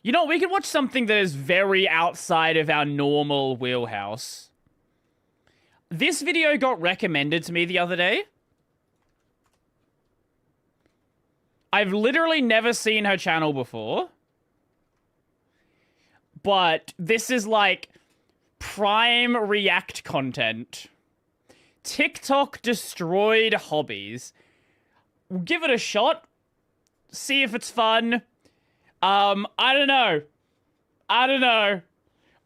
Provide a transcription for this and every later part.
You know, we could watch something that is very outside of our normal wheelhouse. This video got recommended to me the other day. I've literally never seen her channel before. But this is like prime React content. TikTok destroyed Hobbies. We'll give it a shot. See if it's fun. I don't know.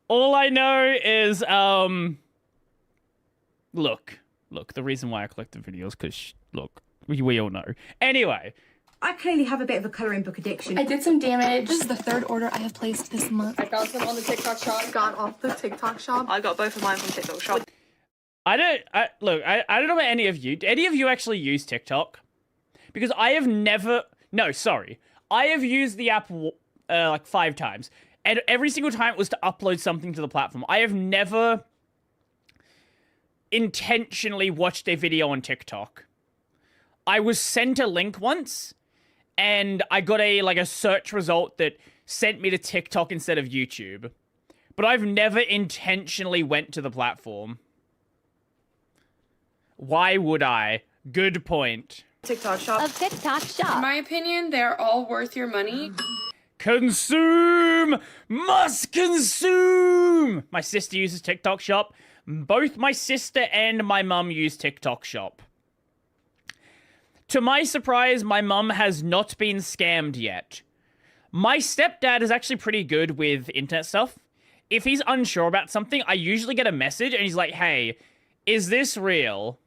All I know is, look, the reason why I collect the videos, because, look, we all know. Anyway. I clearly have a bit of a colouring book addiction. I did some damage. This is the third order I have placed this month. I found some on the TikTok shop. Got off the TikTok shop. I got both of mine from TikTok shop. I don't know about any of you. Do any of you actually use TikTok? Because I have never... No, sorry. I have used the app like 5 times. And every single time it was to upload something to the platform. I have never intentionally watched a video on TikTok. I was sent a link once, and I got a search result that sent me to TikTok instead of YouTube. But I've never intentionally went to the platform. Why would I? Good point. TikTok shop. A TikTok shop. In my opinion, they're all worth your money. Consume! Must consume! My sister uses TikTok shop. Both my sister and my mum use TikTok shop. To my surprise, my mum has not been scammed yet. My stepdad is actually pretty good with internet stuff. If he's unsure about something, I usually get a message and he's like, hey, is this real?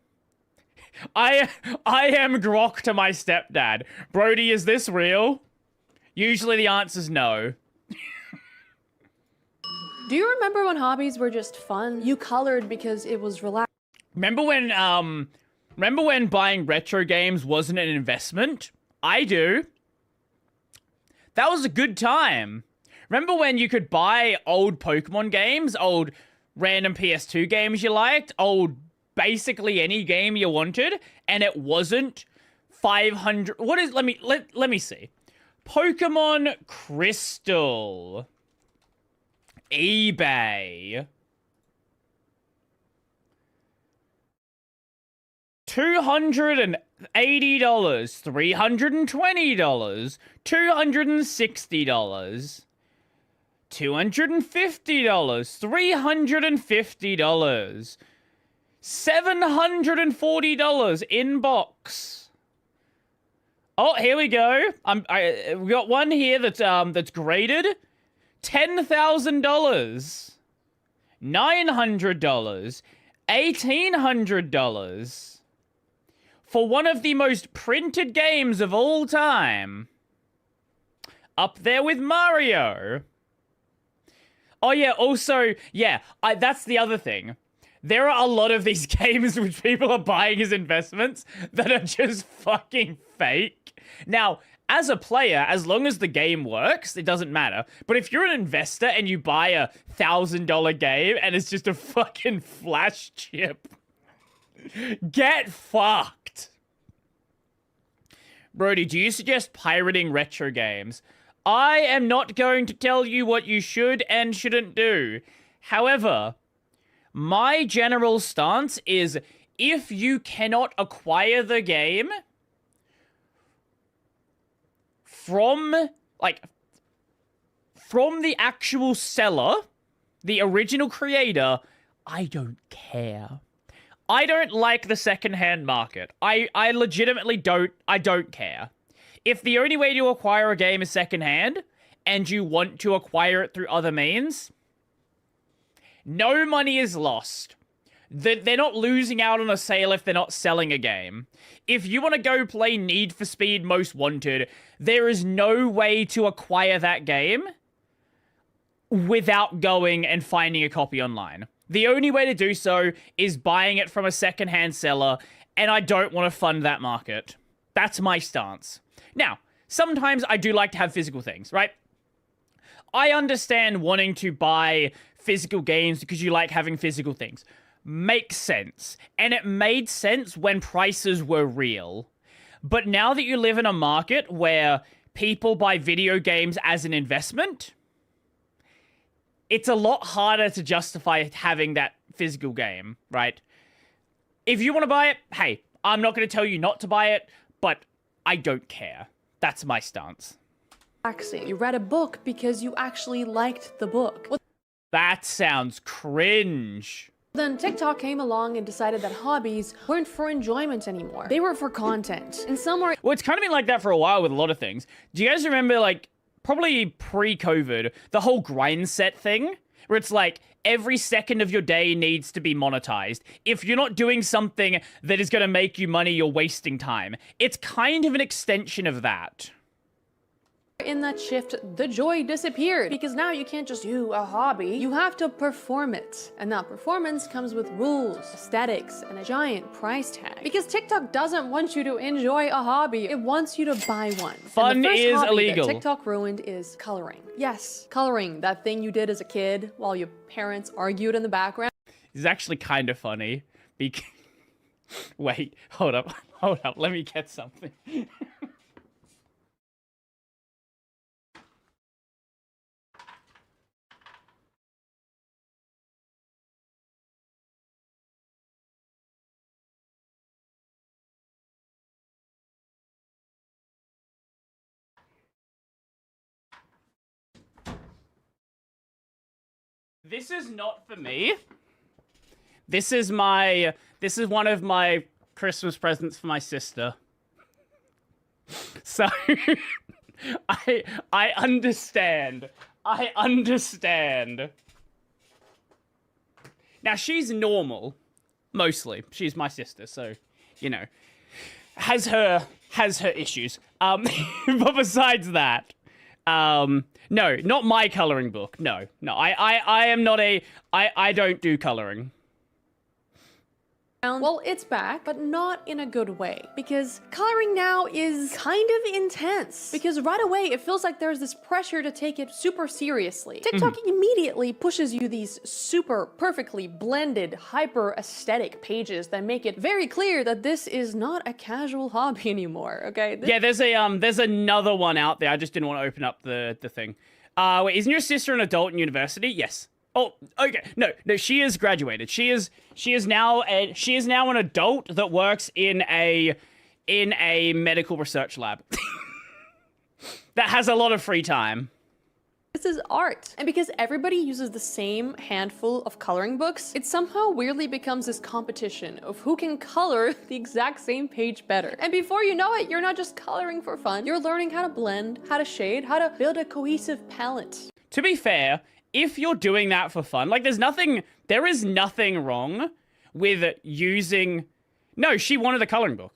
I am grok to my stepdad. Brodie, is this real? Usually the answer's no. Do you remember when hobbies were just fun? You colored because it was relaxing. Remember when buying retro games wasn't an investment? I do. That was a good time. Remember when you could buy old Pokemon games, old random PS2 games you liked, old basically any game you wanted, and it wasn't 500... What is... Let me see. Pokemon Crystal. eBay. $280, $320, $260, $250, $350, $740 in box. Oh, here we go. We got one here that's graded. $10,000, $900, $1,800. For one of the most printed games of all time. Up there with Mario. Oh yeah, also, yeah, that's the other thing. There are a lot of these games which people are buying as investments that are just fucking fake. Now, as a player, as long as the game works, it doesn't matter. But if you're an investor and you buy a $1,000 game and it's just a fucking flash chip, get fucked. Brodie, do you suggest pirating retro games? I am not going to tell you what you should and shouldn't do. However, my general stance is if you cannot acquire the game from the actual seller, the original creator, I don't care. I don't like the secondhand market. I legitimately don't care. If the only way to acquire a game is secondhand, and you want to acquire it through other means, no money is lost. They're not losing out on a sale if they're not selling a game. If you want to go play Need for Speed Most Wanted, there is no way to acquire that game without going and finding a copy online. The only way to do so is buying it from a secondhand seller, and I don't want to fund that market. That's my stance. Now, sometimes I do like to have physical things, right? I understand wanting to buy physical games because you like having physical things. Makes sense. And it made sense when prices were real. But now that you live in a market where people buy video games as an investment, it's a lot harder to justify having that physical game, right? If you want to buy it, hey, I'm not going to tell you not to buy it, but I don't care. That's my stance. You read a book because you actually liked the book. Well, That sounds cringe. then TikTok came along and decided that hobbies weren't for enjoyment anymore. They were for content. And some were Well, it's kind of been like that for a while with a lot of things. Do you guys remember, like, probably pre-COVID, the whole grind set thing? Where it's like, every second of your day needs to be monetized. If you're not doing something that is going to make you money, you're wasting time. It's kind of an extension of that. in that shift, the joy disappeared because now you can't just do a hobby, you have to perform it. And that performance comes with rules, aesthetics, and a giant price tag. Because TikTok doesn't want you to enjoy a hobby, it wants you to buy one. Fun and the first is hobby illegal. that TikTok ruined is coloring. Yes, coloring, that thing you did as a kid while your parents argued in the background. It's actually kind of funny. Wait, hold up, let me get something. This is not for me. This is one of my Christmas presents for my sister. So I understand. I understand. Now she's normal, mostly. She's my sister, so you know, has her issues. But besides that, no, not my coloring book. No, I am not I don't do coloring. Well, it's back, but not in a good way. Because coloring now is kind of intense. Because right away, it feels like there's this pressure to take it super seriously. TikTok immediately pushes you these super perfectly blended, hyper aesthetic pages that make it very clear that this is not a casual hobby anymore, okay? Yeah, there's another one out there. I just didn't want to open up the thing. Wait, isn't your sister an adult in university? Yes. Oh, okay. No, she is graduated. She is now an adult that works in a medical research lab. That has a lot of free time. This is art. And because everybody uses the same handful of coloring books, it somehow weirdly becomes this competition of who can color the exact same page better. And before you know it, you're not just coloring for fun, you're learning how to blend, how to shade, how to build a cohesive palette. To be fair, if you're doing that for fun, like there is nothing wrong with using. No, she wanted a coloring book.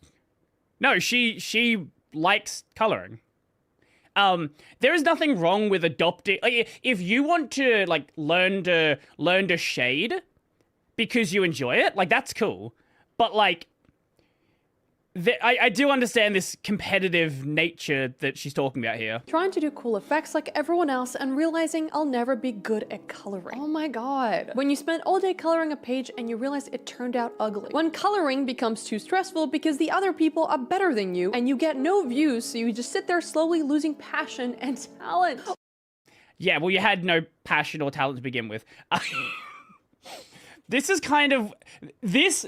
No, she likes coloring. There is nothing wrong with adopting. Like, if you want to like learn to shade because you enjoy it, like that's cool. But like, I do understand this competitive nature that she's talking about here. Trying to do cool effects like everyone else and realizing I'll never be good at coloring. Oh my god. When you spend all day coloring a page and you realize it turned out ugly. When coloring becomes too stressful because the other people are better than you and you get no views, so you just sit there slowly losing passion and talent. Yeah, well, you had no passion or talent to begin with. This is kind of this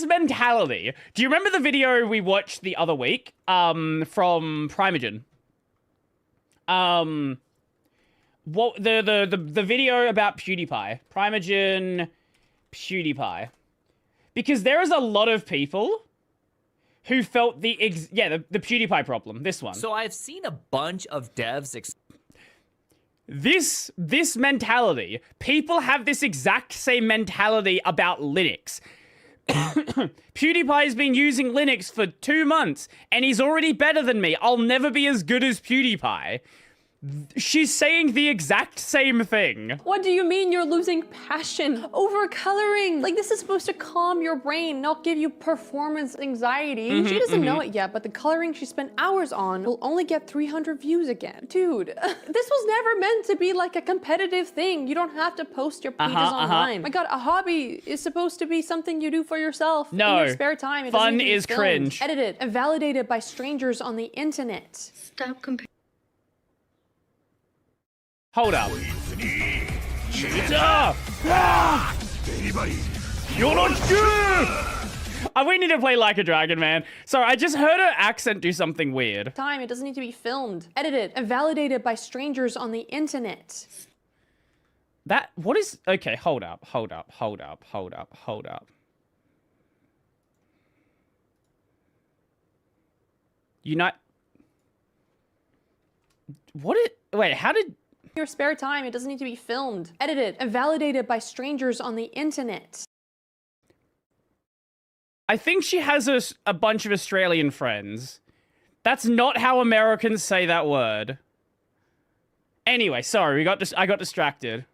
mentality. Do you remember the video we watched the other week from Primogen? What the video about PewDiePie, Primogen, PewDiePie, because there is a lot of people who felt the PewDiePie problem. This one. So I've seen a bunch of devs. This mentality, people have this exact same mentality about Linux. PewDiePie's been using Linux for 2 months, and he's already better than me. I'll never be as good as PewDiePie. She's saying the exact same thing. What do you mean you're losing passion over coloring? Like, this is supposed to calm your brain, not give you performance anxiety. She doesn't know it yet, but the coloring she spent hours on will only get 300 views again. Dude, this was never meant to be like a competitive thing. You don't have to post your pages online. My god, a hobby is supposed to be something you do for yourself in your spare time. It fun doesn't need to be is filmed, cringe. edited, and validated by strangers on the internet. Stop comparing. Hold up. Cheetah! Ah! You're not good! We need to play Like a Dragon, man. Sorry, I just heard her accent do something weird. Time, it doesn't need to be filmed, edited, and validated by strangers on the internet. What is, okay, hold up. Wait, how did... Your spare time, it doesn't need to be filmed, edited, and validated by strangers on the internet. I think she has a bunch of Australian friends. That's not how Americans say that word. Anyway, sorry, I got distracted.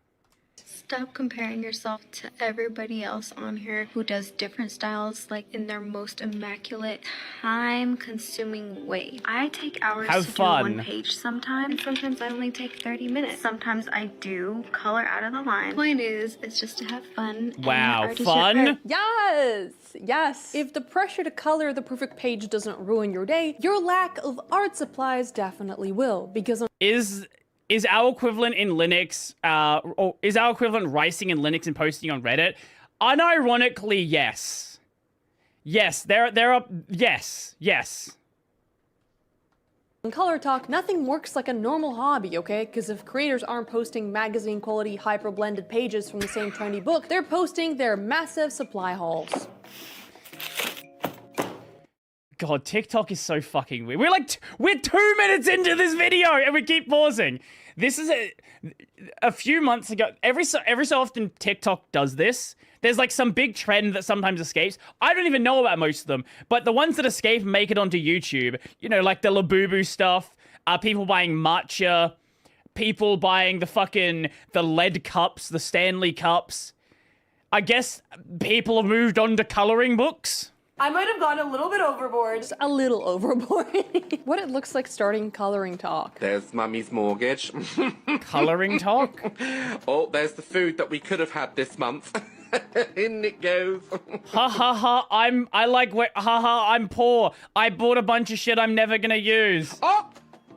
Stop comparing yourself to everybody else on here who does different styles like in their most immaculate, time-consuming way. I take hours Have to fun. do one page sometimes, and sometimes I only take 30 minutes. Sometimes I do color out of the line. Point is, it's just to have fun. Wow, fun? Yes, yes. If the pressure to color the perfect page doesn't ruin your day, your lack of art supplies definitely will, because Is our equivalent in Linux, or is our equivalent writing in Linux and posting on Reddit? Unironically, yes. Yes, yes. in Color Talk, nothing works like a normal hobby, okay? Because if creators aren't posting magazine quality hyper-blended pages from the same trendy book, they're posting their massive supply hauls. God, TikTok is so fucking weird. We're 2 minutes into this video and we keep pausing. This is a few months ago. Every so often TikTok does this. There's like some big trend that sometimes escapes. I don't even know about most of them, but the ones that escape make it onto YouTube. You know, like the Labubu stuff, people buying matcha, people buying the lead cups, the Stanley cups. I guess people have moved on to coloring books. I might have gone a little bit overboard. Just a little overboard. What it looks like starting Coloring Talk. There's Mummy's mortgage. Coloring Talk? Oh, there's the food that we could have had this month. In it goes. Ha ha ha, I'm poor. I bought a bunch of shit I'm never gonna use. Oh,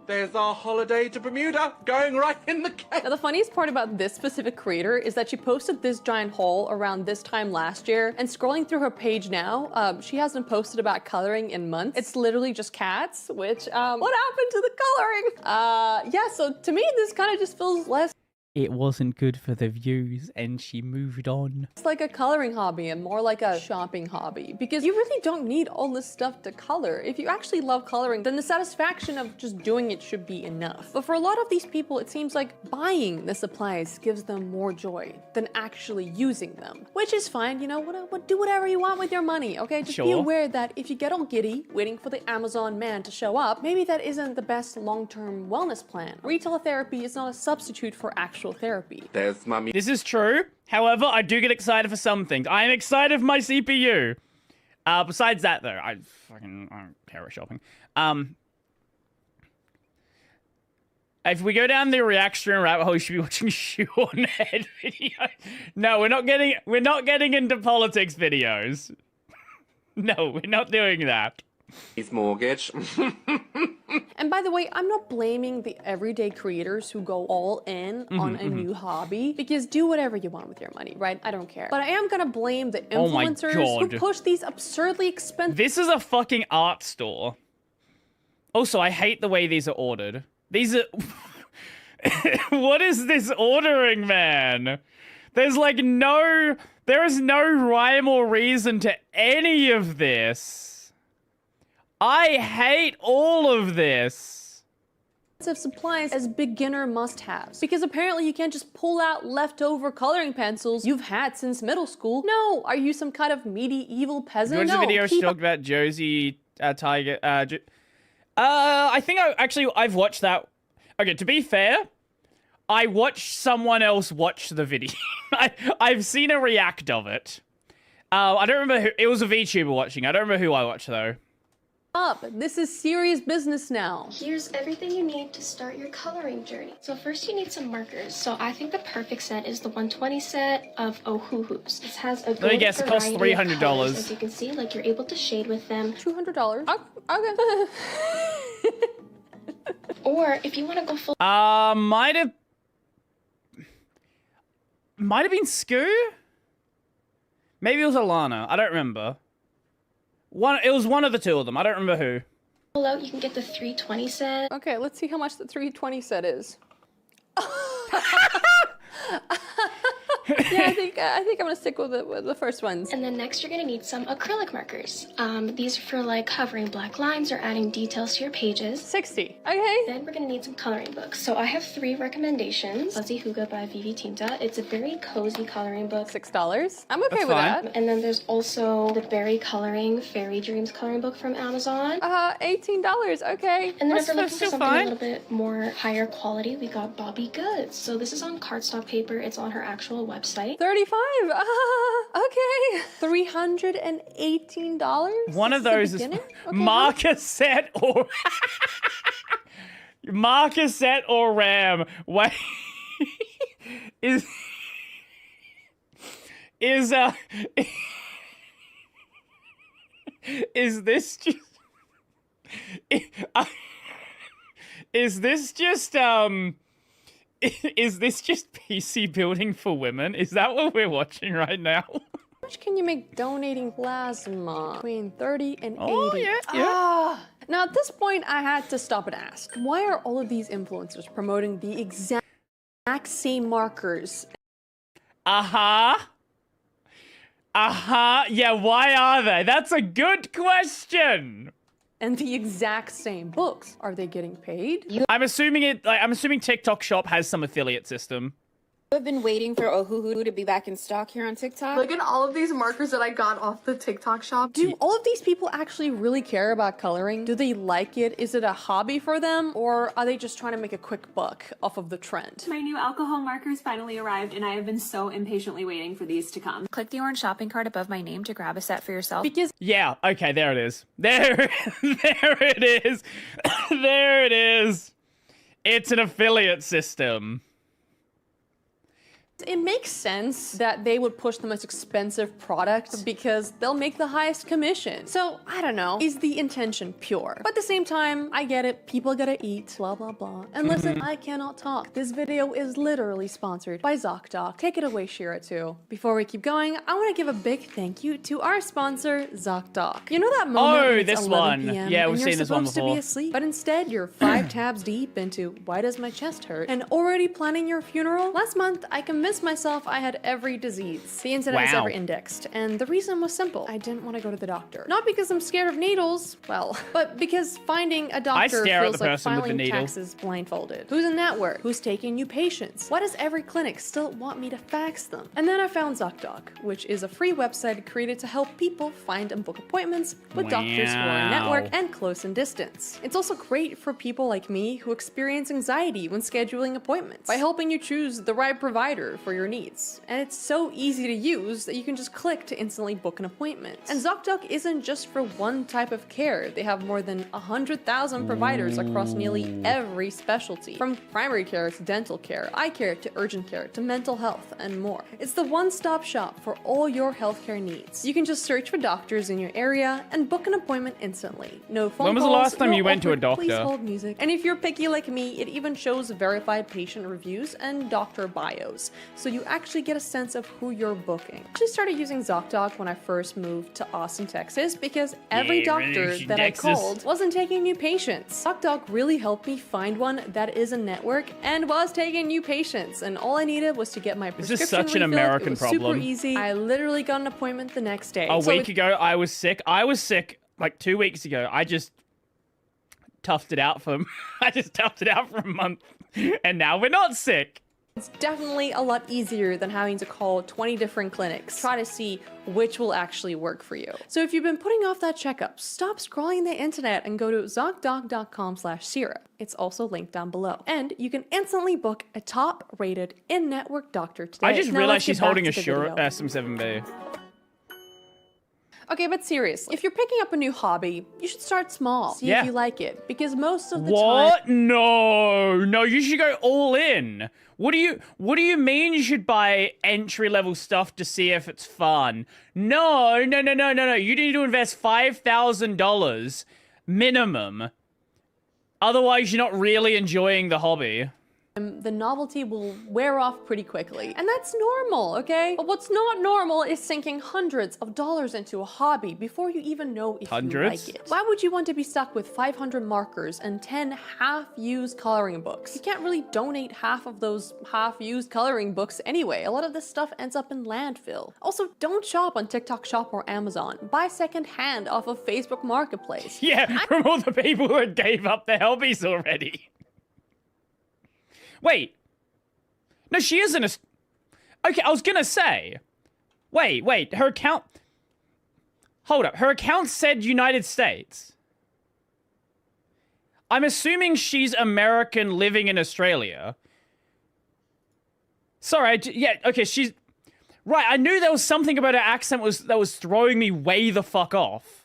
there's our holiday to Bermuda going right in the cake. Now, the funniest part about this specific creator is that she posted this giant haul around this time last year, and scrolling through her page now, she hasn't posted about coloring in months. It's literally just cats, which, what happened to the coloring? Yeah, so to me, this kind of just feels less It wasn't good for the views and she moved on. it's like a coloring hobby and more like a shopping hobby, because you really don't need all this stuff to color. If you actually love coloring, then the satisfaction of just doing it should be enough. But for a lot of these people, it seems like buying the supplies gives them more joy than actually using them, which is fine. You know, do whatever you want with your money, okay? Just be Sure. aware that if you get all giddy waiting for the Amazon man to show up, maybe that isn't the best long-term wellness plan. Retail therapy is not a substitute for actual therapy. There's Mummy. This is true. However, I do get excited for some things. I am excited for my CPU. Besides that, though, I don't care about shopping. If we go down the reaction rabbit hole, you should be watching Sean Head videos. No, we're not getting into politics videos. No, we're not doing that. His mortgage. And by the way, I'm not blaming the everyday creators who go all in on a new hobby, because do whatever you want with your money, right? I don't care. But I am gonna blame the Oh my influencers who God. push these absurdly expensive This is a fucking art store. Also, I hate the way these are ordered. These are... What is this ordering, man? There is no rhyme or reason to any of this. I hate all of this. supplies as beginner must-haves, because apparently you can't just pull out leftover coloring pencils you've had since middle school. No, are you some kind of medieval peasant? Watch the No, video she keep talked about Josie Tiger. I think I've watched that. Okay, to be fair, I watched someone else watch the video. I've seen a react of it. I don't remember who. It was a VTuber watching. I don't remember who I watched though. up. This is serious business now. Here's everything you need to start your coloring journey. So first you need some markers. So I think the perfect set is the 120 set of Ohuhus. This has a Let me guess, it costs variety of $300. colors. As you can see, like you're able to shade with them. $200. Okay. Or if you want to go full Might have. Might have been Scoo? Maybe it was Alana. I don't remember. It was one of the two of them. I don't remember who. Pull out, you can get the 320 set. Okay, let's see how much the 320 set is. Yeah, I think I'm gonna stick with the first ones. And then next you're gonna need some acrylic markers. These are for like covering black lines or adding details to your pages. 60. Okay. Then we're gonna need some coloring books. So I have 3 recommendations. Fuzzy Huga by Vivi Tinta. It's a very cozy coloring book. $6. I'm okay That's with fine. that. And then there's also the Berry Coloring Fairy Dreams coloring book from Amazon. $18. Okay. And then if That's you're looking for still something fine. a little bit more higher quality, we got Bobby Goods. So this is on cardstock paper. It's on her actual website. 35. Okay. $318. One of those is Okay. marker set or marker set or RAM. Wait, is is this just is this just is this just PC building for women? Is that what we're watching right now? How much can you make donating plasma? Between 30 and 80. Oh, yeah. Now at this point, I had to stop and ask, why are all of these influencers promoting the exact same markers? Uh-huh. Yeah, why are they? That's a good question. And the exact same books? Are they getting paid? I'm assuming TikTok Shop has some affiliate system. I've been waiting for Ohuhu to be back in stock here on TikTok. Look at all of these markers that I got off the TikTok shop. Do all of these people actually really care about coloring? Do they like it? Is it a hobby for them? Or are they just trying to make a quick buck off of the trend? My new alcohol markers finally arrived, and I have been so impatiently waiting for these to come. Click the orange shopping cart above my name to grab a set for yourself. Because Yeah, okay, there it is. There it is. There it is. It's an affiliate system. it makes sense that they would push the most expensive product because they'll make the highest commission. So, I don't know, is the intention pure? But at the same time, I get it, people gotta eat, blah blah blah. And listen, I cannot talk. This video is literally sponsored by ZocDoc. Take it away, Shira, too. Before we keep going, I want to give a big thank you to our sponsor, ZocDoc. You know that moment when it's this 11 one. PM Yeah, and we've you're seen this one supposed to before. be asleep, but instead you're 5 tabs deep into why does my chest hurt and already planning your funeral? Last month, I convinced myself I had every disease the internet has Wow. ever indexed, and the reason was simple. I didn't want to go to the doctor. Not because I'm scared of needles, well, but because finding a doctor stare at feels the like person with the filing needle. taxes blindfolded. Who's in network? Who's taking new patients? Why does every clinic still want me to fax them? And then I found ZocDoc, which is a free website created to help people find and book appointments with doctors who are in network Wow. and close in distance. It's also great for people like me who experience anxiety when scheduling appointments by helping you choose the right provider for your needs. And it's so easy to use that you can just click to instantly book an appointment. And ZocDoc isn't just for one type of care. They have more than 100,000 providers across nearly every specialty, from primary care to dental care, eye care to urgent care to mental health and more. It's the one-stop shop for all your healthcare needs. You can just search for doctors in your area and book an appointment instantly. No phone When was the calls, last time no you went to a awkward please doctor? hold music. And if you're picky like me, it even shows verified patient reviews and doctor bios, so you actually get a sense of who you're booking. I actually started using ZocDoc when I first moved to Austin, Texas, because every doctor that I called wasn't taking new patients. ZocDoc really helped me find one that is a network and was taking new patients, and all I needed was to get my This prescription is such an refilled. American It was problem. super easy. I literally got an appointment the next day. A So week ago, I was sick. Like 2 weeks ago. I just toughed it out for a month, and now we're not sick. It's definitely a lot easier than having to call 20 different clinics, try to see which will actually work for you. So if you've been putting off that checkup, stop scrolling the internet and go to ZocDoc.com/Sierra. It's also linked down below. And you can instantly book a top-rated in-network doctor today. I just Now realized let's get she's back holding to a the Shure video. SM7B. Okay, but seriously, if you're picking up a new hobby, you should start small. See Yeah. if you like it, because most of the time... What? No, you should go all in. What do you mean you should buy entry-level stuff to see if it's fun? No. You need to invest $5,000 minimum. Otherwise, you're not really enjoying the hobby. the novelty will wear off pretty quickly. And that's normal, okay? But what's not normal is sinking hundreds of dollars into a hobby before you even know if you like it. Why would you want to be stuck with 500 markers and 10 half-used coloring books? You can't really donate half of those half-used coloring books anyway. A lot of this stuff ends up in landfill. Also, don't shop on TikTok Shop or Amazon. Buy secondhand off of Facebook Marketplace. Yeah, from all the people who gave up their hobbies already. Wait. No, she isn't a... Okay, I was gonna say. Wait, her account... Hold up, her account said United States. I'm assuming she's American living in Australia. Sorry, yeah, okay, she's... Right, I knew there was something about her accent that was throwing me way the fuck off.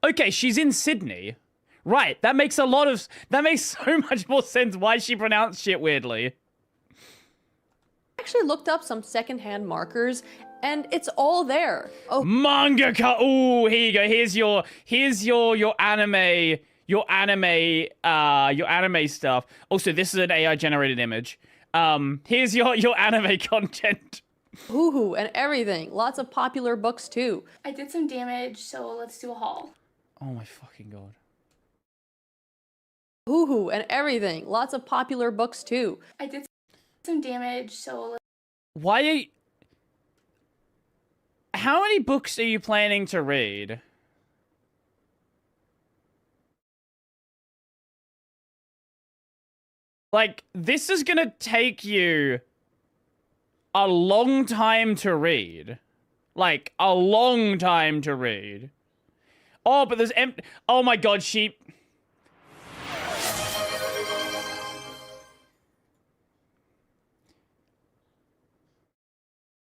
Okay, she's in Sydney. Right, that makes so much more sense why she pronounced shit weirdly. I actually looked up some secondhand markers and it's all there. Oh, Mangaka. Ooh, here you go. Here's your anime stuff. Also, this is an AI generated image. Here's your anime content. Hoo-hoo and everything. Lots of popular books too. I did some damage, so let's do a haul. Oh my fucking god. Hoo-hoo and everything. Lots of popular books too. I did some damage, so Why are you... How many books are you planning to read? Like, this is gonna take you a long time to read. Like, a long time to read. Oh, but there's oh my god, she...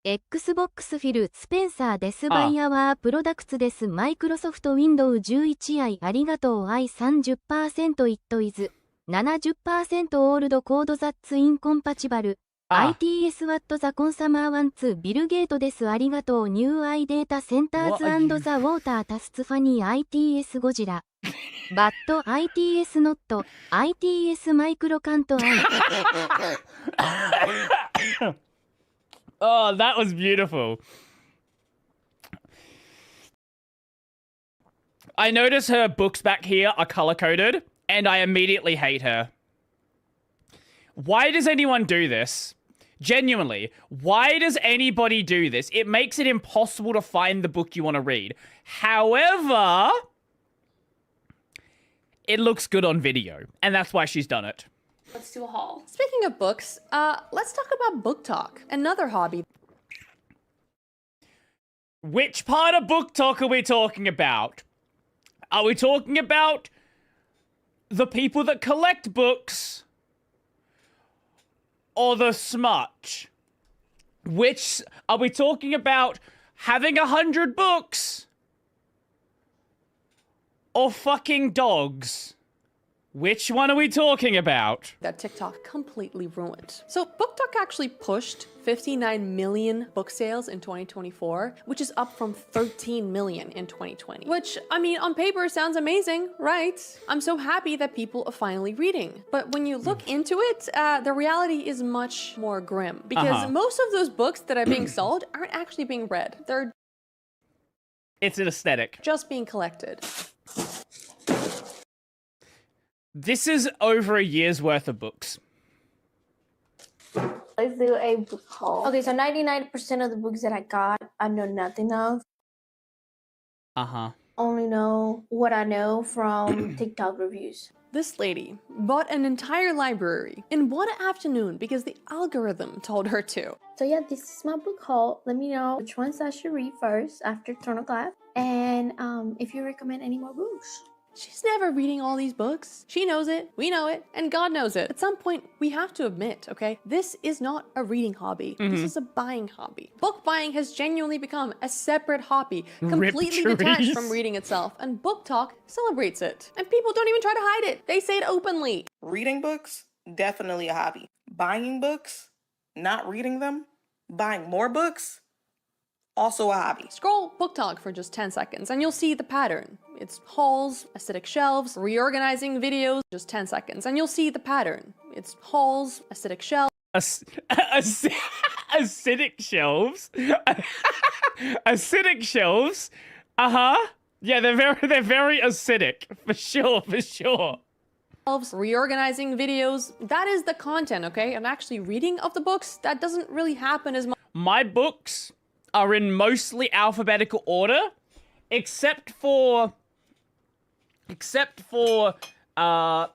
Xbox フィル・スペンサーです。バイアワープロダクツです。マイクロソフト Windows 11i ありがとう I30% It is 70% old code that's incompatible ITS what the consumer wants ビルゲートです。ありがとう New I Data Centers and the Water Tasts Funny ITS ゴジラBut ITS not ITS Micro can't I Oh, that was beautiful. I notice her books back here are color-coded, and I immediately hate her. Why does anyone do this? Genuinely, why does anybody do this? It makes it impossible to find the book you want to read. However, it looks good on video, and that's why she's done it. let's do a haul. Speaking of books, let's talk about BookTok, another hobby. Which part of BookTok are we talking about? Are we talking about the people that collect books? Or the smudge? Which, are we talking about having 100 books? Or fucking dogs? Which one are we talking about? That TikTok completely ruined. So BookTok actually pushed 59 million book sales in 2024, which is up from 13 million in 2020. Which, I mean, on paper sounds amazing, right? I'm so happy that people are finally reading. But when you look into it, the reality is much more grim. Because most of those books that are being sold aren't actually being read. They're... It's an aesthetic. Just being collected. This is over a year's worth of books. Let's do a book haul. Okay, so 99% of the books that I got, I know nothing of. Only know what I know from TikTok reviews. This lady bought an entire library in one afternoon because the algorithm told her to. So yeah, this is my book haul. Let me know which ones I should read first after Turn of Glass. And if you recommend any more books. She's never reading all these books. She knows it, we know it, and God knows it. At some point, we have to admit, okay, this is not a reading hobby. This is a buying hobby. Book buying has genuinely become a separate hobby, completely detached from reading itself, and BookTok celebrates it. And people don't even try to hide it. They say it openly. Reading books, definitely a hobby. Buying books, not reading them, buying more books, Also a hobby. Scroll BookTok for just 10 seconds and you'll see the pattern. It's hauls, acidic shelves, reorganizing videos, just 10 seconds and you'll see the pattern. It's hauls, acidic shelves. Acidic shelves? Acidic shelves? Uh-huh. Yeah, they're very acidic. For sure. Reorganizing videos, that is the content, okay? And actually reading of the books, that doesn't really happen as much. My books are in mostly alphabetical order, except for do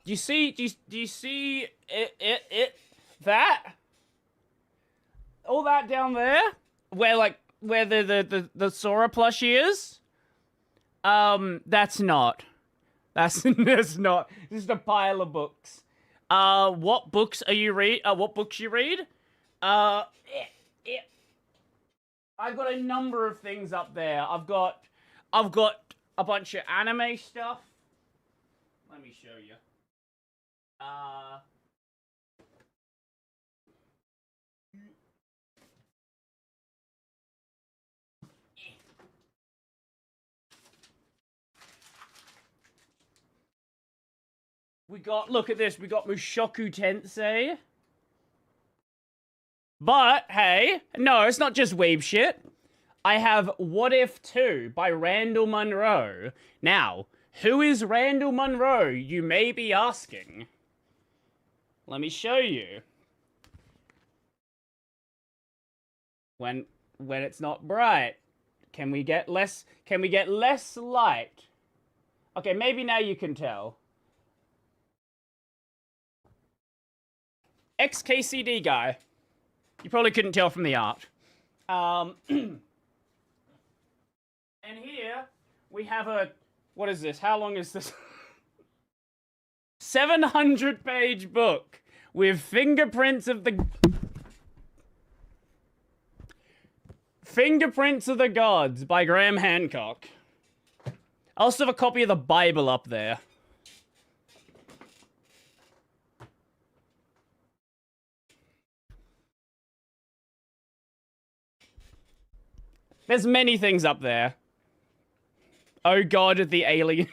you see that? All that down there? Where the Sora plushie is? That's not. That's not. This is a pile of books. What books are you read? What books you read? I've got a number of things up there. I've got a bunch of anime stuff. Let me show you. Look at this, we got Mushoku Tensei. But, hey, no, it's not just weeb shit. I have What If 2 by Randall Munroe. Now, who is Randall Munroe, you may be asking? Let me show you. When it's not bright, can we get less light? Okay, maybe now you can tell. Ex-KCD guy. You probably couldn't tell from the art. And here we have what is this? How long is this? 700-page book with Fingerprints of the Gods by Graham Hancock. I also have a copy of the Bible up there. There's many things up there. Oh God, the alien.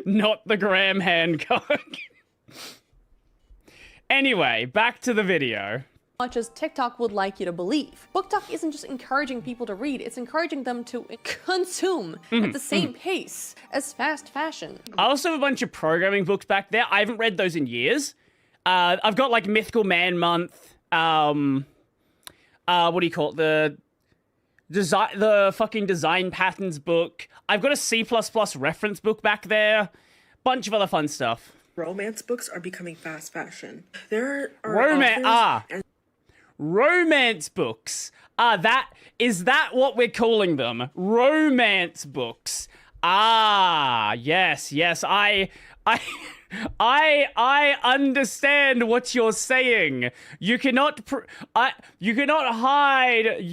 Not the Graham Hancock. Anyway, back to the video. Much as TikTok would like you to believe. BookTok isn't just encouraging people to read, it's encouraging them to consume at the same pace as fast fashion. I also have a bunch of programming books back there. I haven't read those in years. I've got like Mythical Man Month. What do you call it? The fucking design patterns book. I've got a C++ reference book back there. Bunch of other fun stuff. Romance books are becoming fast fashion. There are romance books. Is that what we're calling them? Romance books. Yes. I understand what you're saying. You cannot hide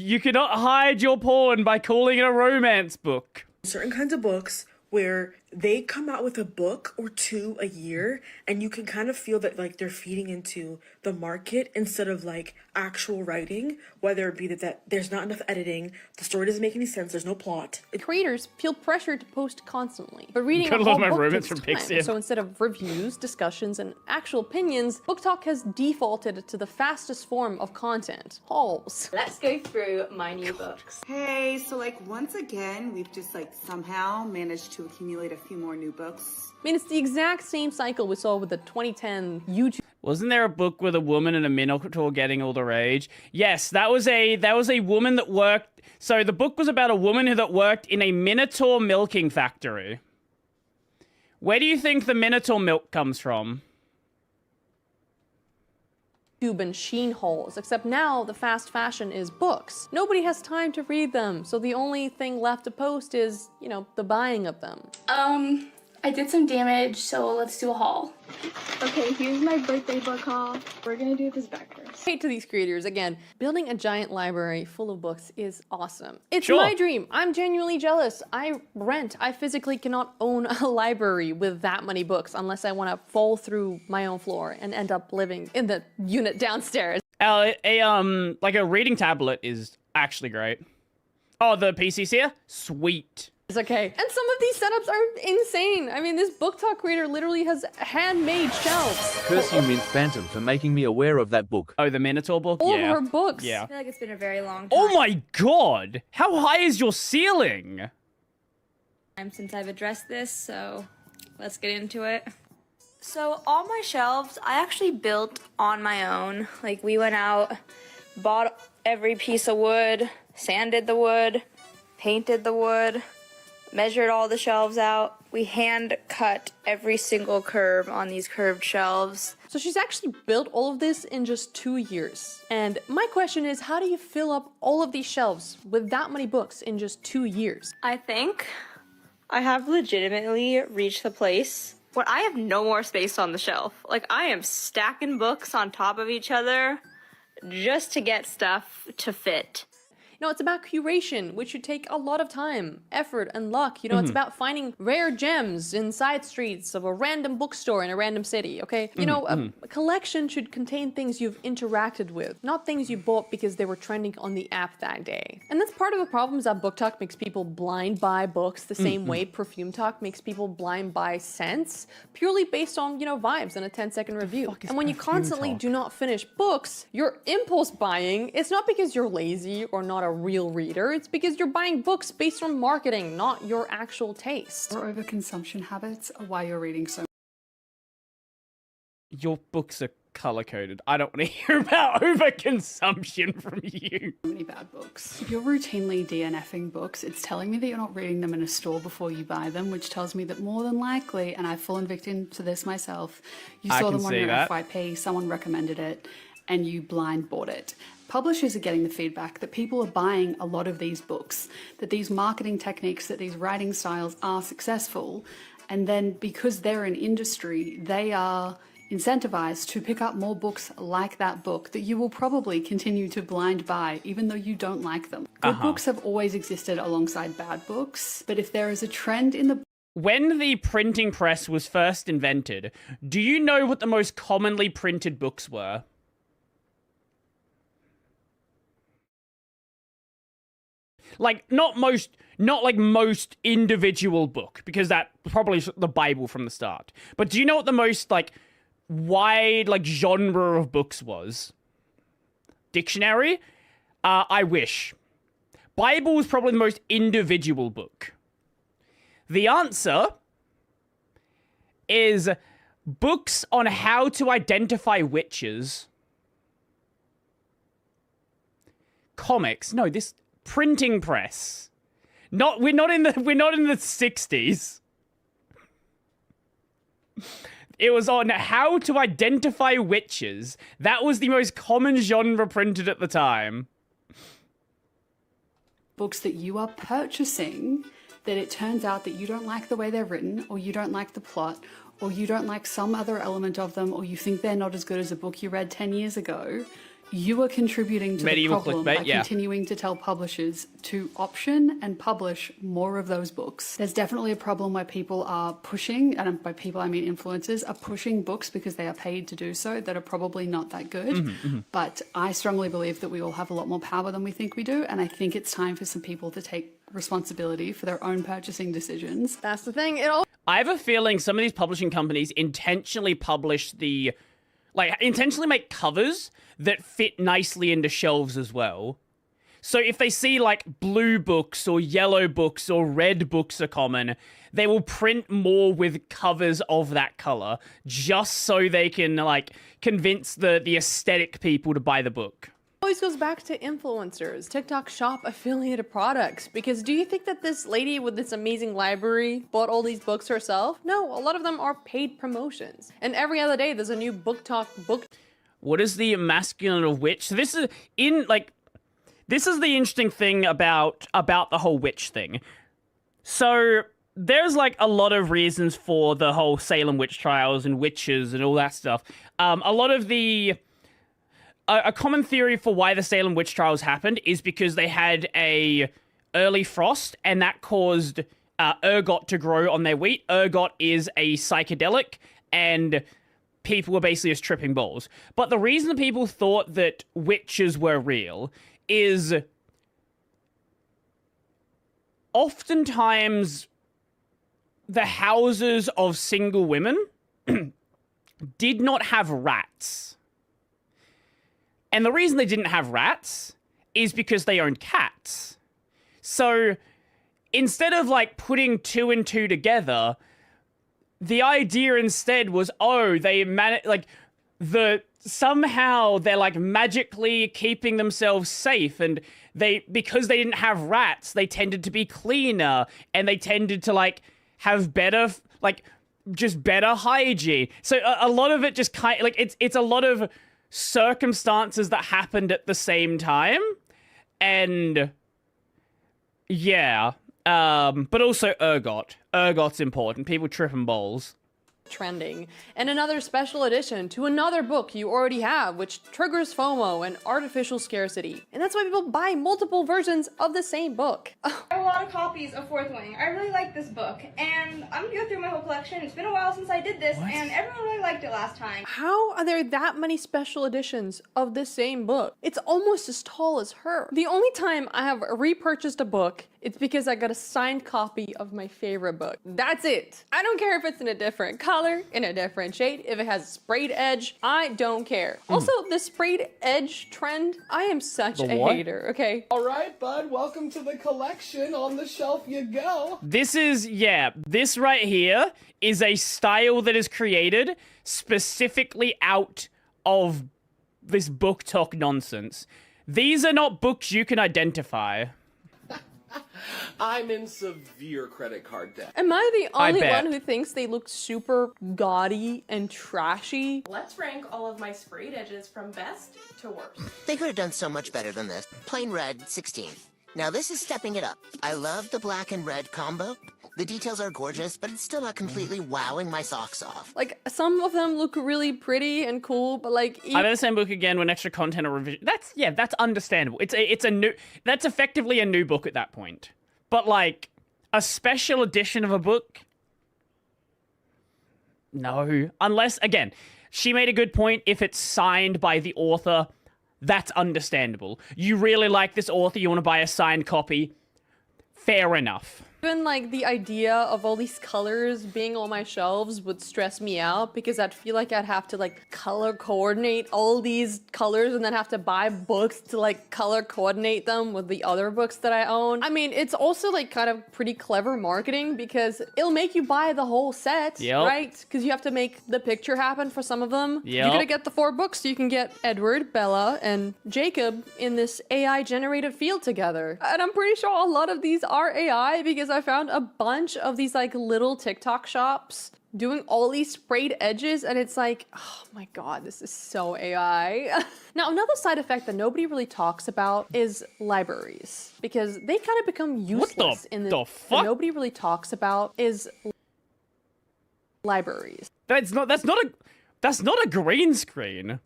your porn by calling it a romance book. Certain kinds of books where they come out with a book or two a year and you can kind of feel that like they're feeding into the market instead of like actual writing, whether it be that there's not enough editing, the story doesn't make any sense, there's no plot. Creators feel pressured to post constantly, but reading a whole book takes time. So instead of reviews, discussions, and actual opinions, BookTok has defaulted to the fastest form of content, hauls. Let's go through my new books. Hey, so like once again, we've just like somehow managed to accumulate a few more new books. I mean, it's the exact same cycle we saw with the 2010 YouTube. Wasn't there a book with a woman and a minotaur getting all the rage? Yes, that was a woman that worked. So the book was about a woman that worked in a minotaur milking factory. Where do you think the minotaur milk comes from? YouTube and Sheen hauls, except now the fast fashion is books. Nobody has time to read them, so the only thing left to post is, you know, the buying of them. I did some damage, so let's do a haul. Okay, here's my birthday book haul. We're gonna do this back first. Hey to these creators, again, building a giant library full of books is awesome. It's Sure. my dream. I'm genuinely jealous. I rent. I physically cannot own a library with that many books unless I want to fall through my own floor and end up living in the unit downstairs. Like a reading tablet is actually great. Oh, the PC's here? Sweet. It's okay. And some of these setups are insane. I mean, this BookTok creator literally has handmade shelves. Curse you, Mint Phantom, for making me aware of that book. Oh, the Minotaur book? All of her books. Yeah. I feel like it's been a very long time. Oh my god! How high is your ceiling? Since I've addressed this, so let's get into it. So all my shelves, I actually built on my own. Like we went out, bought every piece of wood, sanded the wood, painted the wood, measured all the shelves out. We hand cut every single curve on these curved shelves. So she's actually built all of this in just 2 years. And my question is, how do you fill up all of these shelves with that many books in just 2 years? I think I have legitimately reached the place where I have no more space on the shelf. Like I am stacking books on top of each other just to get stuff to fit. You know, it's about curation, which should take a lot of time, effort, and luck. You know, it's about finding rare gems in side streets of a random bookstore in a random city, okay? You know, a collection should contain things you've interacted with, not things you bought because they were trending on the app that day. And that's part of the problem is that BookTok makes people blind buy books the same way Perfume Talk makes people blind buy scents, purely based on, you know, vibes and a 10-second review. And when you constantly do not finish books, you're impulse buying. It's not because you're lazy or not a real reader, it's because you're buying books based on marketing, not your actual taste. Or overconsumption habits are why you're reading so. Your books are color-coded. I don't want to hear about overconsumption from you. Many bad books. If you're routinely DNFing books, it's telling me that you're not reading them in a store before you buy them, which tells me that more than likely, and I've fallen victim to this myself, you saw them on your FYP, someone recommended it, and you blind bought it. Publishers are getting the feedback that people are buying a lot of these books, that these marketing techniques, that these writing styles are successful, and then because they're an industry, they are incentivized to pick up more books like that book that you will probably continue to blind buy even though you don't like them. Good books have always existed alongside bad books, but if there is a trend in the When the printing press was first invented, do you know what the most commonly printed books were? Like, not like most individual book, because that probably is the Bible from the start. But do you know what the most, like, wide, like, genre of books was? Dictionary? I wish. Bible was probably the most individual book. The answer is books on how to identify witches. Comics. No, this printing press. We're not in the 60s. It was on how to identify witches. That was the most common genre printed at the time. books that you are purchasing that it turns out that you don't like the way they're written, or you don't like the plot, or you don't like some other element of them, or you think they're not as good as a book you read 10 years ago, you are contributing to the problem by continuing to tell publishers to option and publish more of those books. There's definitely a problem where people are pushing, and by people I mean influencers, are pushing books because they are paid to do so that are probably not that good. But I strongly believe that we all have a lot more power than we think we do, and I think it's time for some people to take responsibility for their own purchasing decisions. That's the thing. I have a feeling some of these publishing companies intentionally intentionally make covers that fit nicely into shelves as well. So if they see like blue books or yellow books or red books are common, they will print more with covers of that color just so they can like convince the aesthetic people to buy the book. Always goes back to influencers, TikTok shop affiliated products. Because do you think that this lady with this amazing library bought all these books herself? No, a lot of them are paid promotions. And every other day there's a new BookTok book. What is the masculine of witch? So this is the interesting thing about the whole witch thing. So there's like a lot of reasons for the whole Salem witch trials and witches and all that stuff. A lot of a common theory for why the Salem witch trials happened is because they had a early frost, and that caused ergot to grow on their wheat. Ergot is a psychedelic, and people were basically just tripping balls. But the reason people thought that witches were real is oftentimes the houses of single women did not have rats. And the reason they didn't have rats is because they owned cats. So instead of like putting 2 and 2 together, the idea instead was, oh, somehow they're like magically keeping themselves safe, and because they didn't have rats, they tended to be cleaner, and they tended to like have better hygiene. So a lot of it just kind of like it's a lot of circumstances that happened at the same time, and yeah. But also ergot. Ergot's important. People tripping balls. Trending, and another special edition to another book you already have, which triggers FOMO and artificial scarcity. And that's why people buy multiple versions of the same book. I have a lot of copies of Fourth Wing. I really like this book, and I'm gonna go through my whole collection. It's been a while since I did this, and everyone really liked it last time. How are there that many special editions of the same book? It's almost as tall as her. The only time I have repurchased a book, it's because I got a signed copy of my favorite book. That's it. I don't care if it's in a different color, in a different shade, if it has a sprayed edge, I don't care. Also, the sprayed edge trend, I am such a hater, okay? All right, bud, welcome to the collection. On the shelf you go. This right here is a style that is created specifically out of this BookTok nonsense. These are not books you can identify. I'm in severe credit card debt. Am I the only one who thinks they look super gaudy and trashy? Let's rank all of my sprayed edges from best to worst. They could have done so much better than this. Plain red, 16th. Now this is stepping it up. I love the black and red combo. The details are gorgeous, but it's still not completely wowing my socks off. Like, some of them look really pretty and cool, but like... I read the same book again when extra content or revision. That's understandable. That's effectively a new book at that point. But like, a special edition of a book? No. Unless, again, she made a good point. If it's signed by the author, that's understandable. You really like this author, you want to buy a signed copy. Fair enough. Even like the idea of all these colors being on my shelves would stress me out, because I'd feel like I'd have to like color coordinate all these colors and then have to buy books to like color coordinate them with the other books that I own. I mean, it's also like kind of pretty clever marketing, because it'll make you buy the whole set, right? Because you have to make the picture happen for some of them. You're gonna get the 4 books so you can get Edward, Bella, and Jacob in this AI generated field together. And I'm pretty sure a lot of these are AI, because I found a bunch of these like little TikTok shops doing all these sprayed edges, and it's like, oh my god, this is so AI. Now, another side effect that nobody really talks about is libraries, because they kind of become useless in the fuck? That nobody really talks about is libraries. That's not a green screen.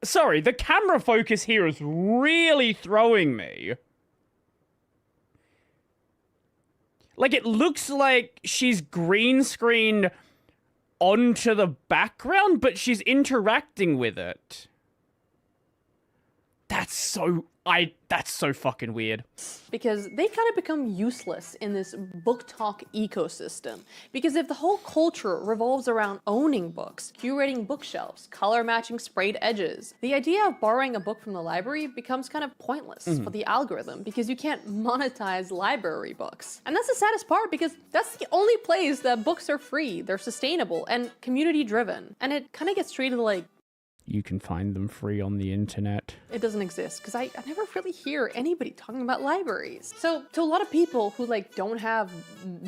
Sorry, the camera focus here is really throwing me. Like, it looks like she's green screened onto the background, but she's interacting with it. That's so fucking weird. Because they kind of become useless in this BookTok ecosystem. Because if the whole culture revolves around owning books, curating bookshelves, color matching sprayed edges, the idea of borrowing a book from the library becomes kind of pointless for the algorithm, because you can't monetize library books. And that's the saddest part, because that's the only place that books are free, they're sustainable, and community driven. And it kind of gets treated like You can find them free on the internet. It doesn't exist because I never really hear anybody talking about libraries. So to a lot of people who like don't have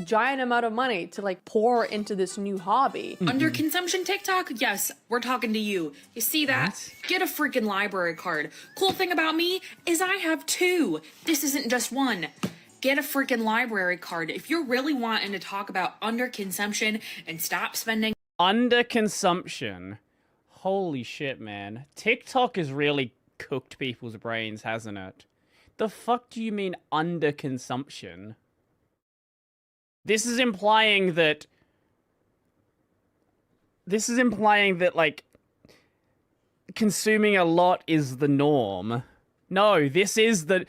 giant amount of money to like pour into this new hobby. Under consumption TikTok? Yes, we're talking to you. You see that? What? Get a freaking library card. Cool thing about me is I have 2. This isn't just one. Get a freaking library card. If you're really wanting to talk about under consumption and stop spending. Under consumption. Holy shit, man. TikTok has really cooked people's brains, hasn't it? The fuck do you mean underconsumption? This is implying that... like, consuming a lot is the norm. No, this is the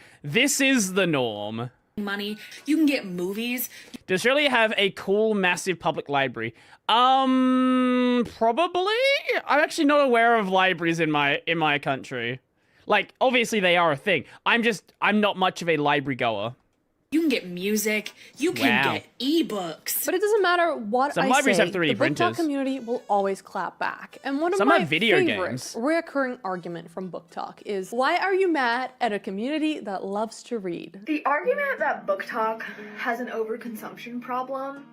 norm. Money. You can get movies. Does Australia have a cool, massive public library? Probably? I'm actually not aware of libraries in my country. Like, obviously they are a thing. I'm not much of a library goer. You can get music. You can get ebooks. But it doesn't matter what Some I libraries say, have 3D the printers. BookTok community will always clap back. And one of Some my have video favorite games. recurring argument from BookTok is, why are you mad at a community that loves to read? The argument that BookTok has an overconsumption problem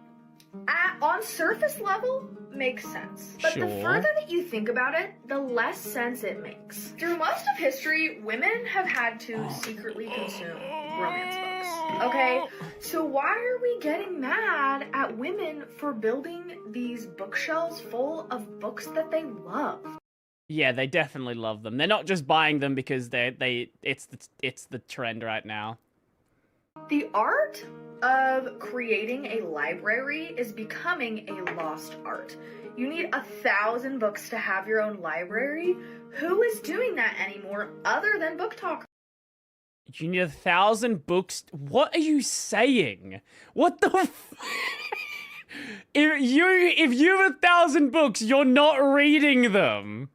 on surface level makes sense. But the further that you think about it, the less sense it makes. Through most of history, women have had to secretly consume romance books. Okay? So why are we getting mad at women for building these bookshelves full of books that they love? Yeah, they definitely love them. They're not just buying them because it's the trend right now. The art of creating a library is becoming a lost art. You need 1,000 books to have your own library. Who is doing that anymore other than BookTok? You need 1,000 books? What are you saying? What the If you have 1,000 books, you're not reading them.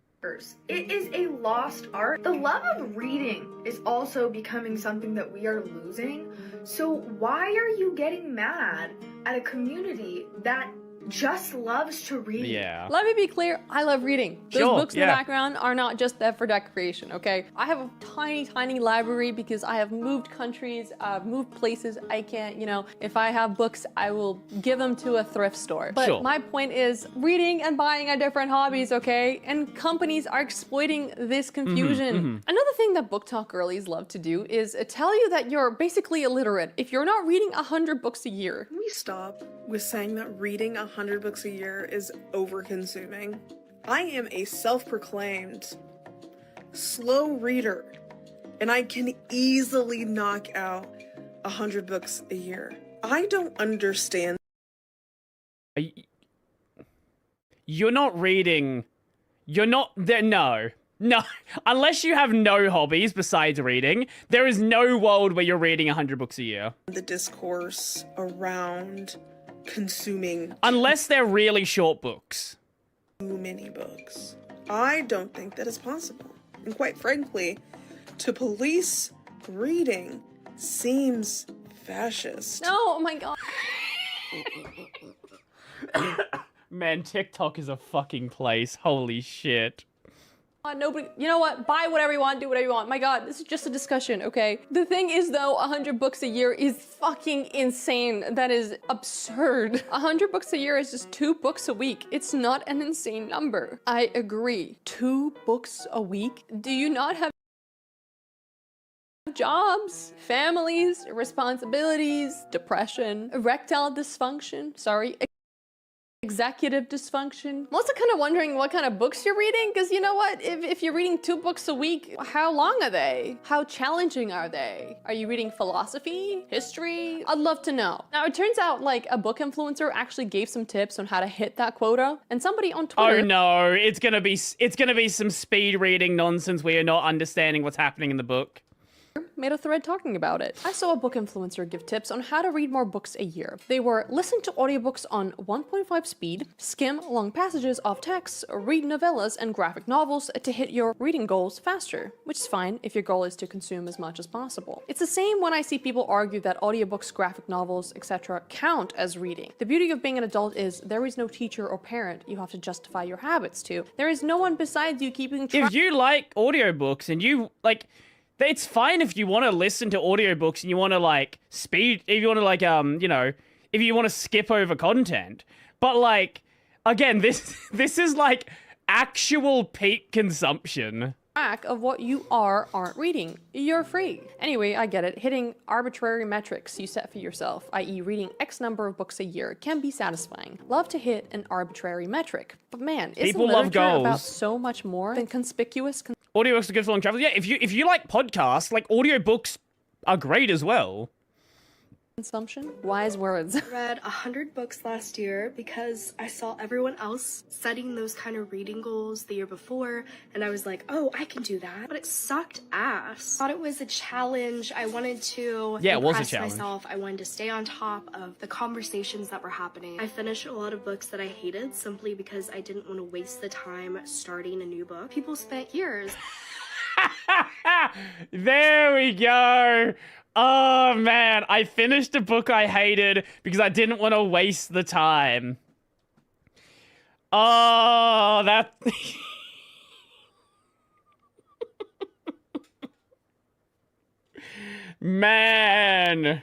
It is a lost art. The love of reading is also becoming something that we are losing. So why are you getting mad at a community that just loves to read? Yeah. Let me be clear, I love reading. Those books in the background are not just there for decoration, okay? I have a tiny library because I have moved countries, moved places. I can't, if I have books, I will give them to a thrift store. But my point is, reading and buying are different hobbies, okay? And companies are exploiting this confusion. Another thing that BookTok girlies love to do is tell you that you're basically illiterate if you're not reading 100 books a year. Can we stop with saying that reading 100 books a year is over-consuming? I am a self-proclaimed slow reader, and I can easily knock out 100 books a year. I don't understand. You're not reading. You're not there. No. Unless you have no hobbies besides reading, there is no world where you're reading 100 books a year. The discourse around consuming, unless they're really short books, too many books. I don't think that is possible. And quite frankly, to police reading seems fascist. No, oh my god. Man, TikTok is a fucking place. Holy shit. Nobody, you know what? Buy whatever you want, do whatever you want. My god, this is just a discussion, okay? The thing is though, 100 books a year is fucking insane. That is absurd. 100 books a year is just 2 books a week. It's not an insane number. I agree. 2 books a week? Do you not have jobs, families, responsibilities, depression, erectile dysfunction, executive dysfunction? I'm also kind of wondering what kind of books you're reading, because you know what? If you're reading 2 books a week, how long are they? How challenging are they? Are you reading philosophy, history? I'd love to know. Now, it turns out like a book influencer actually gave some tips on how to hit that quota, and somebody on Twitter— Oh no, it's gonna be some speed reading nonsense where you're not understanding what's happening in the book. made a thread talking about it. I saw a book influencer give tips on how to read more books a year. They were listen to audiobooks on 1.5 speed, skim long passages of text, read novellas and graphic novels to hit your reading goals faster, which is fine if your goal is to consume as much as possible. It's the same when I see people argue that audiobooks, graphic novels, etc. count as reading. The beauty of being an adult is there is no teacher or parent you have to justify your habits to. There is no one besides you keeping track. If you like audiobooks and you like, it's fine if you want to listen to audiobooks and you want to like speed, if you want to like you know, if you want to skip over content. But like, again, this is like actual peak consumption. Of what you aren't reading. You're free. Anyway, I get it. Hitting arbitrary metrics you set for yourself, i.e. reading X number of books a year, can be satisfying. Love to hit an arbitrary metric. But man, isn't literature about so much more than conspicuous? Audiobooks are good for long travel. Yeah, if you like podcasts, like audiobooks are great as well. Consumption? Wise words. I read 100 books last year because I saw everyone else setting those kind of reading goals the year before, and I was like, oh, I can do that. But it sucked ass. Thought it was a challenge. I wanted to impress myself. I wanted to stay on top of the conversations that were happening. I finished a lot of books that I hated simply because I didn't want to waste the time starting a new book. People spent years. There we go. Oh man, I finished a book I hated because I didn't want to waste the time. Oh, that... Man,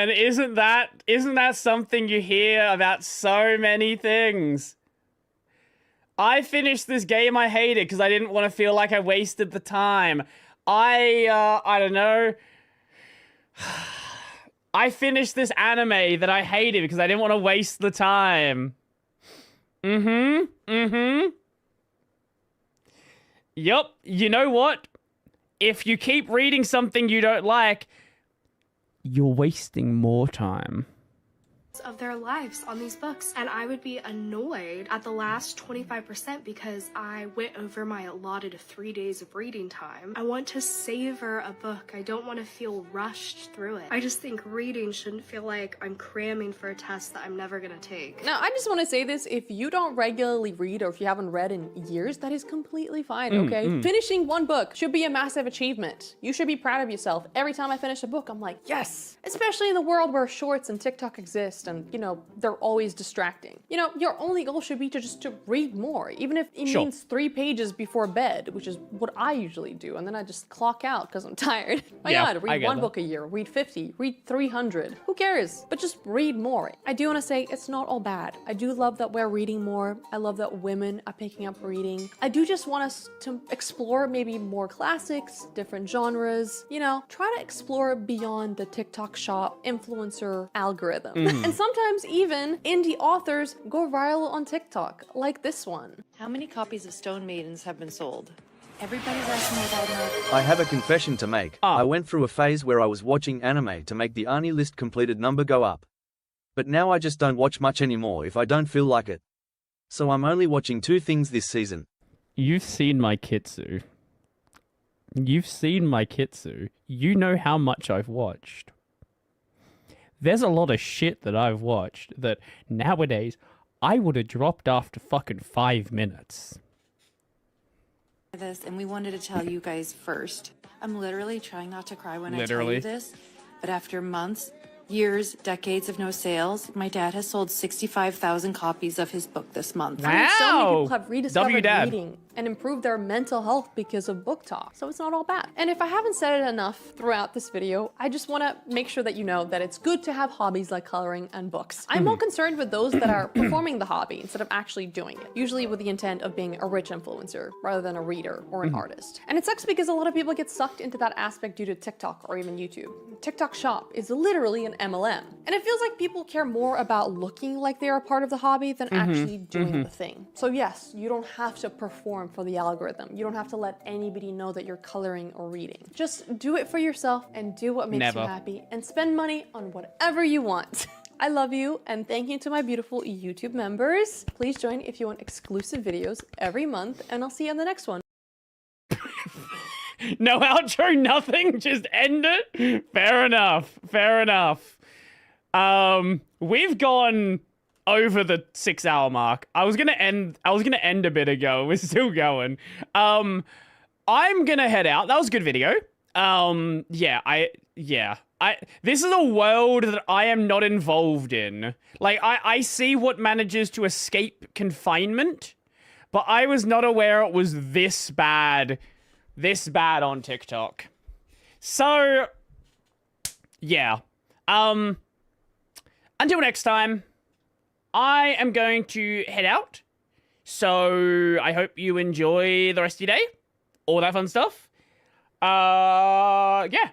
isn't that something you hear about so many things? I finished this game I hated because I didn't want to feel like I wasted the time. I don't know. I finished this anime that I hated because I didn't want to waste the time. Yup. You know what? If you keep reading something you don't like, you're wasting more time of their lives on these books, and I would be annoyed at the last 25% because I went over my allotted 3 days of reading time. I want to savor a book. I don't want to feel rushed through it. I just think reading shouldn't feel like I'm cramming for a test that I'm never gonna take. Now, I just want to say this, if you don't regularly read or if you haven't read in years, that is completely fine, okay? Finishing one book should be a massive achievement. You should be proud of yourself. Every time I finish a book, I'm like, yes! Especially in the world where shorts and TikTok exist and, you know, they're always distracting. You know, your only goal should be to read more, even if it means 3 pages before bed, which is what I usually do, and then I just clock out because I'm tired. My God, read one book a year, read 50, read 300. Who cares? But just read more. I do want to say it's not all bad. I do love that we're reading more. I love that women are picking up reading. I do just want us to explore maybe more classics, different genres, you know, try to explore beyond the TikTok shop influencer algorithm. And sometimes even indie authors go viral on TikTok, like this one. How many copies of Stone Maidens have been sold? Everybody's asking me about my... I have a confession to make. I went through a phase where I was watching anime to make the Ani list completed number go up. But now I just don't watch much anymore if I don't feel like it. So I'm only watching 2 things this season. You've seen my Kitsu. You've seen my Kitsu. You know how much I've watched. There's a lot of shit that I've watched that nowadays I would have dropped after fucking 5 minutes. This, and we wanted to tell you guys first. I'm literally trying not to cry when I tell you this, but after months, years, decades of no sales, my dad has sold 65,000 copies of his book this month. Wow! I mean, so many people have rediscovered reading and improved their mental health because of BookTok, so it's not all bad. And if I haven't said it enough throughout this video, I just want to make sure that you know that it's good to have hobbies like coloring and books. I'm more concerned with those that are performing the hobby instead of actually doing it, usually with the intent of being a rich influencer rather than a reader or an artist. And it sucks because a lot of people get sucked into that aspect due to TikTok or even YouTube. TikTok Shop is literally an MLM, and it feels like people care more about looking like they are a part of the hobby than actually doing the thing. So yes, you don't have to perform for the algorithm. You don't have to let anybody know that you're coloring or reading. Just do it for yourself and do what makes you happy and spend money on whatever you want. I love you, and thank you to my beautiful YouTube members. Please join if you want exclusive videos every month, and I'll see you on the next one. No outro, nothing. Just end it. Fair enough. Fair enough. We've gone over the 6-hour mark. I was gonna end a bit ago. We're still going. I'm gonna head out. That was a good video. This is a world that I am not involved in. Like, I see what manages to escape confinement, but I was not aware it was this bad on TikTok. So, yeah. Until next time, I am going to head out. So, I hope you enjoy the rest of your day. All that fun stuff. Yeah.